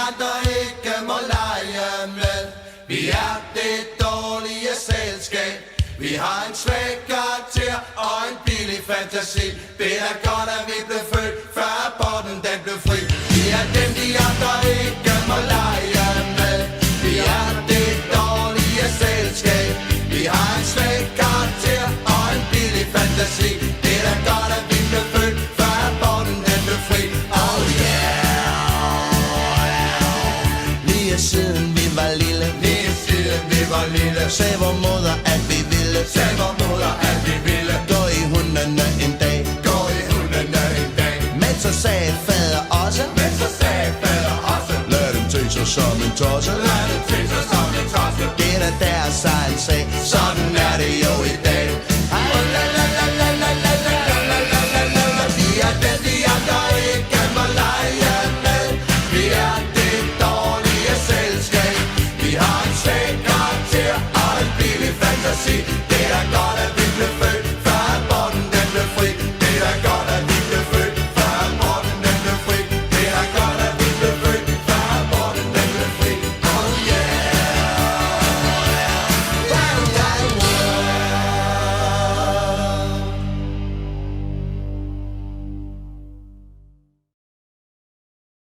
andre ikke må lege med. Vi er det dårlige selskab. Vi har en svag karakter og en billig fantasi. Det er godt, at vi blev født, før aborten den blev fri. Vi er dem, de andre ikke må lege med. Vi er det dårlige selskab. Vi har en svag karakter og en billig fantasi. Det er godt, at vi blev født, før aborten den blev fri. Oh yeah. Lige siden vi var lille, sagde vor moder, at vi ville, gå i hundene en dag. Men så sagde fader også, lad dem til sig som en tosse.